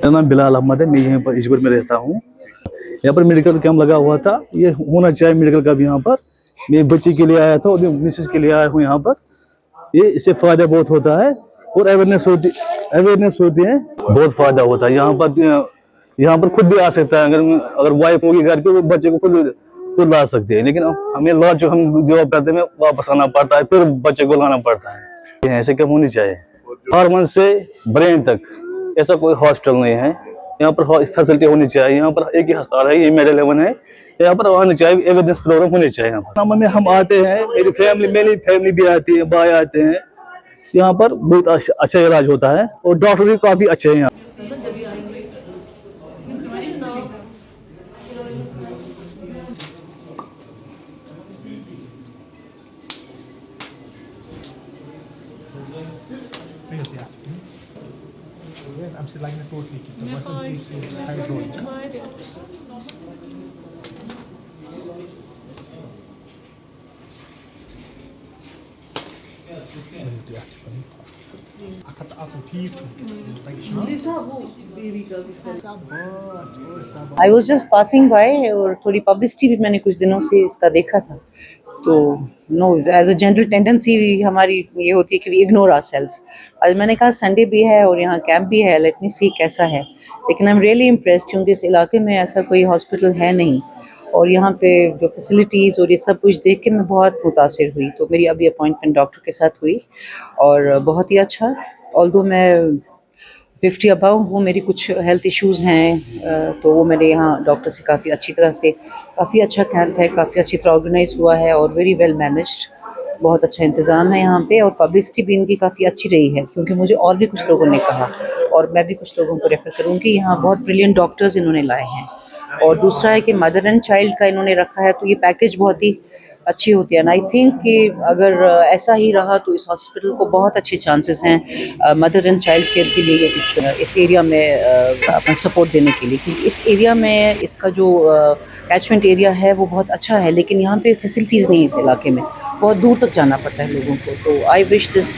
मेरा नाम बिलाल अहमद है। मैं यहीं पर इजबर में रहता हूँ। यहाँ पर मेडिकल कैंप लगा हुआ था, ये होना चाहिए मेडिकल का भी। यहाँ पर मैं एक बच्चे के लिए आया था और मिसेज के लिए आया हूँ यहाँ पर। ये इससे फायदा बहुत होता है और अवेयरनेस होती है, बहुत फायदा होता है। यहाँ पर खुद भी आ सकता है, अगर वाइफ होगी घर पे, वो बच्चे को खुद ला सकते हैं। लेकिन हमें लॉ जो हम जॉब करते हैं वापस आना पड़ता है, फिर बच्चे को लाना पड़ता है। ऐसे क्या होनी चाहिए, हार्मोन से ब्रेन तक ऐसा कोई हॉस्टल नहीं है। यहाँ पर फैसिलिटी होनी चाहिए। यहाँ पर एक ही अस्पताल है, ये मेडल 11 है। यहाँ पर आने चाहिए, एवेयरनेस प्रोग्राम होने चाहिए। यहाँ पर में हम आते हैं, मेरी फैमिली भी आती है, भाई आते हैं। यहाँ पर बहुत अच्छा इलाज होता है और डॉक्टर भी काफी अच्छे हैं यहाँ। I was just passing by और थोड़ी पब्लिसिटी भी मैंने कुछ दिनों से इसका देखा था। तो no, as a general tendency हमारी ये होती है कि वी इग्नोर आवरसेल्व्स। आज मैंने कहा संडे भी है और यहाँ कैंप भी है, लेट मी सी कैसा है। लेकिन आई एम रियली इम्प्रेस्ड, क्योंकि इस इलाके में ऐसा कोई हॉस्पिटल है नहीं और यहाँ पे जो फैसिलिटीज़ और ये सब कुछ देख के मैं बहुत मुतासिर हुई। तो मेरी अभी अपॉइंटमेंट डॉक्टर के साथ हुई और बहुत ही अच्छा। ऑल्दो मैं 50 अबव हूँ, मेरी कुछ हेल्थ इश्यूज़ हैं, तो वो मेरे यहाँ डॉक्टर से काफ़ी अच्छी तरह से, काफ़ी अच्छा कैंप है, काफ़ी अच्छी तरह ऑर्गेनाइज हुआ है और वेरी वेल मैनेज्ड। बहुत अच्छा इंतज़ाम है यहाँ पे और पब्लिसिटी भी इनकी काफ़ी अच्छी रही है, क्योंकि मुझे और भी कुछ लोगों ने कहा और मैं भी कुछ लोगों को रेफ़र करूँगी। यहाँ बहुत ब्रिलियंट डॉक्टर्स इन्होंने लाए हैं। और दूसरा है कि मदर एंड चाइल्ड का इन्होंने रखा है, तो ये पैकेज बहुत ही अच्छी होती है। एंड आई थिंक कि अगर ऐसा ही रहा तो इस हॉस्पिटल को बहुत अच्छे चांसेस हैं मदर एंड चाइल्ड केयर के लिए इस एरिया में अपना सपोर्ट देने के लिए, क्योंकि इस एरिया में इसका जो कैचमेंट एरिया है वो बहुत अच्छा है, लेकिन यहाँ पे फैसिलिटीज़ नहीं है। इस इलाके में बहुत दूर तक जाना पड़ता है लोगों को। तो I wish this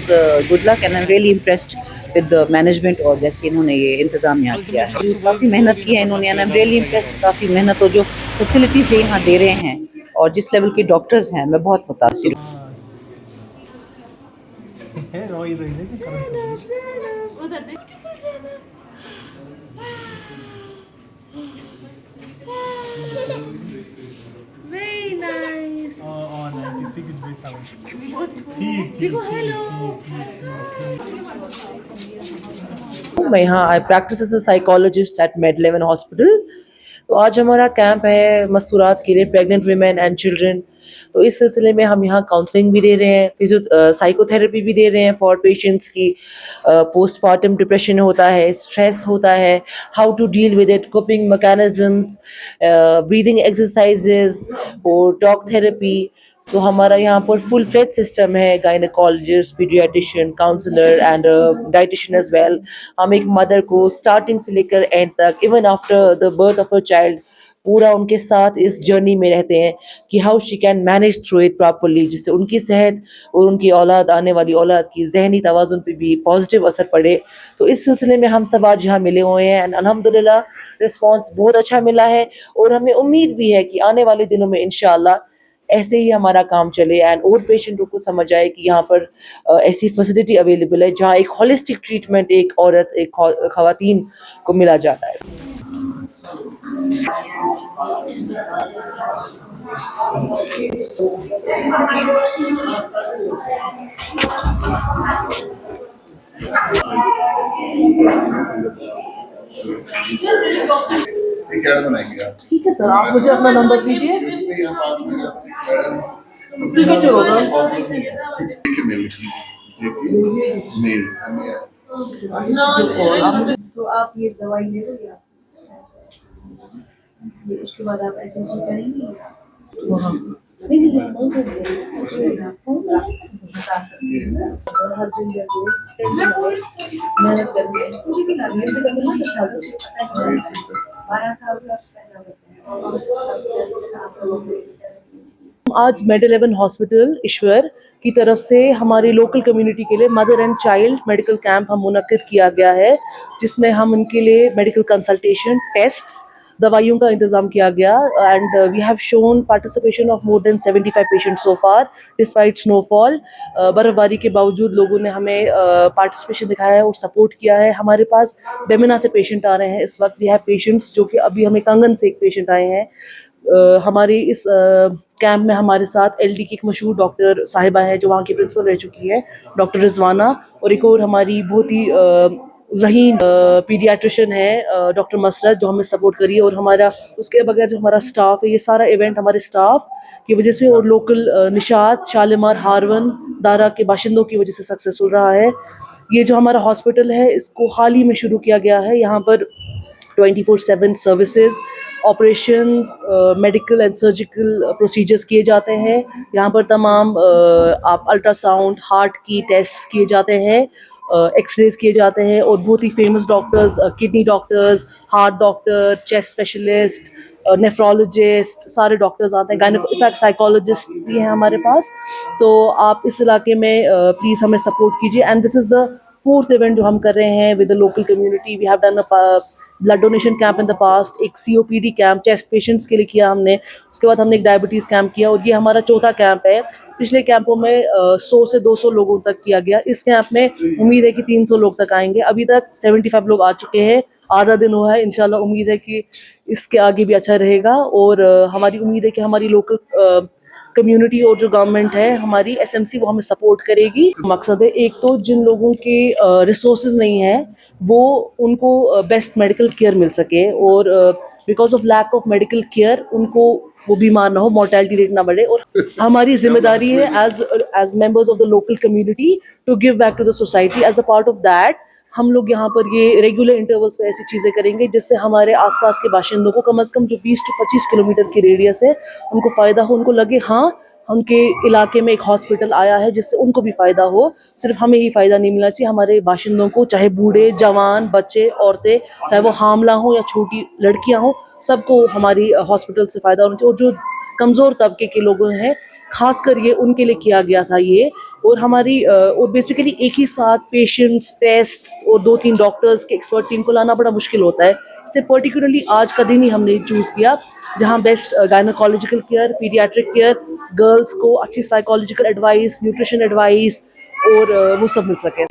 good luck and I am really impressed with the management और जैसे इन्होंने ये इंतज़ाम यहाँ किया है। काफ़ी मेहनत की है इन्होंने and I am really impressed. काफ़ी मेहनत और जो फैसिलिटीज़ यहाँ दे रहे हैं और जिस लेवल के डॉक्टर्स हैं, मैं बहुत मुतासिर हूँ। Very nice. Oh, 96 by 7. देखो hello. मैं यहाँ I practice as a psychologist at मेड11 हॉस्पिटल। तो आज हमारा कैंप है मस्तूरात के लिए, प्रेग्नेंट वीमेन एंड चिल्ड्रन। तो इस सिलसिले में हम यहाँ काउंसलिंग भी दे रहे हैं, साइकोथेरेपी भी दे रहे हैं फॉर पेशेंट्स की। पोस्टमार्टम डिप्रेशन होता है, स्ट्रेस होता है, how to deal with it, coping mechanisms, breathing exercises और टॉक थेरेपी। सो हमारा यहाँ पर फुल फ्लेज सिस्टम है, gynaecologist, paediatrician, counsellor and dietitian as well. हम एक मदर को स्टार्टिंग से लेकर एंड तक, even after the birth of a child, पूरा उनके साथ इस जर्नी में रहते हैं कि how she can manage through it properly, जिससे उनकी सेहत और उनकी औलाद, आने वाली औलाद की जहनी तवाज़ुन पे भी पॉजिटिव असर पड़े। तो इस सिलसिले में हम सब आज यहाँ मिले हुए हैं एंड अल्हम्दुलिल्लाह रिस्पांस बहुत अच्छा मिला है और हमें उम्मीद भी है कि आने वाले दिनों में इंशाअल्लाह ऐसे ही हमारा काम चले एंड और पेशेंटों को समझ आए कि यहाँ पर ऐसी फैसिलिटी अवेलेबल है जहाँ एक होलिस्टिक ट्रीटमेंट एक औरत, एक खवातीन को मिला जाता है। ठीक है सर, आप मुझे अपना नंबर दीजिए। जेके मेल की जेके मेल तो आप ये दवाई ले लो या उसके बाद आप ऐसे करेंगे नहीं नहीं नहीं बता सकती हूँ हर दिन मेहनत करके 12 साल का आज मेड 11 हॉस्पिटल ईश्वर की तरफ से हमारी लोकल कम्युनिटी के लिए mother and child medical camp हम मुनक्किद किया गया है, जिसमें हम उनके लिए मेडिकल कंसल्टेशन, टेस्ट्स, दवाइयों का इंतज़ाम किया गया and we have shown participation of more than 75 patients so far despite snowfall. बर्फ़बारी के बावजूद लोगों ने हमें पार्टिसिपेशन दिखाया है और सपोर्ट किया है। हमारे पास बेमिना से पेशेंट आ रहे हैं इस वक्त। वी हैव पेशेंट्स जो कि अभी हमें कंगन से एक पेशेंट आए हैं। हमारी इस कैंप में हमारे साथ एलडी की एक मशहूर डॉक्टर साहिबा है जो वहाँ की प्रिंसिपल रह चुकी है, डॉक्टर रिजवाना, और एक और हमारी बहुत ही ज़हीन पीडियाट्रिशियन है डॉक्टर मसरत, जो हमें सपोर्ट करी है। और हमारा उसके बगैर जो हमारा स्टाफ है, ये सारा इवेंट हमारे स्टाफ की वजह से और लोकल निशात, शालीमार, हारवन, दारा के बाशिंदों की वजह से सक्सेसफुल रहा है। ये जो हमारा हॉस्पिटल है इसको हाल ही में शुरू किया गया है। यहाँ पर 24/7 services, operations, medical and surgical procedures किए जाते हैं। यहाँ पर तमाम आप अल्ट्रासाउंड, हार्ट की टेस्ट्स किए जाते हैं, एक्सरेज किए जाते हैं, और बहुत ही famous doctors, kidney doctors, heart doctor, chest specialist, nephrologist, सारे डॉक्टर्स आते हैं। इनफैक्ट साइकोलॉजिस्ट भी हैं हमारे पास। तो आप इस इलाके में प्लीज़ हमें सपोर्ट कीजिए। And this is the 4th event जो हम कर रहे हैं with the local community. We have done a blood donation camp in the past, एक COPD कैंप चेस्ट पेशेंट्स के लिए किया हमने। उसके बाद हमने एक डायबिटीज़ कैंप किया, और ये हमारा 4था कैंप है। पिछले कैंपों में 100 से 200 लोगों तक किया गया। इस कैंप में उम्मीद है कि 300 लोग तक आएंगे। अभी तक 75 लोग आ चुके हैं, आधा दिन हुआ है। इंशाल्लाह उम्मीद है कि इसके आगे भी अच्छा रहेगा। और हमारी उम्मीद है कि हमारी लोकल कम्युनिटी और जो गवर्नमेंट है हमारी SMC, वो हमें सपोर्ट करेगी। मकसद है एक तो जिन लोगों के रिसोर्सेज नहीं है वो उनको बेस्ट मेडिकल केयर मिल सके, और because of lack of medical care उनको वो बीमार ना हो, मोर्टेलिटी रेट ना बढ़े। और हमारी जिम्मेदारी है as members of the local community to give back to the society. As a part of that हम लोग यहाँ पर ये रेगुलर इंटरवल्स पे ऐसी चीज़ें करेंगे जिससे हमारे आसपास के बाशिंदों को कम से कम जो 20 से 25 किलोमीटर की रेडियस है उनको फ़ायदा हो, उनको लगे हाँ उनके इलाके में एक हॉस्पिटल आया है जिससे उनको भी फ़ायदा हो। सिर्फ हमें ही फ़ायदा नहीं मिलना चाहिए, हमारे बाशिंदों को, चाहे बूढ़े, जवान, बच्चे, औरतें, चाहे वो हामला हो या छोटी लड़कियाँ हों, सबको हमारी हॉस्पिटल से फ़ायदा होना चाहिए। और जो कमज़ोर तबके के लोग हैं खासकर ये उनके लिए किया गया था ये। और हमारी और बेसिकली एक ही साथ पेशेंट्स, टेस्ट्स और 2-3 डॉक्टर्स के एक्सपर्ट टीम को लाना बड़ा मुश्किल होता है। इसलिए पर्टिकुलरली आज का दिन ही हमने चूज़ किया जहां best gynaecological care, paediatric care, girls को अच्छी साइकोलॉजिकल एडवाइस, न्यूट्रिशन एडवाइस और वो सब मिल सके।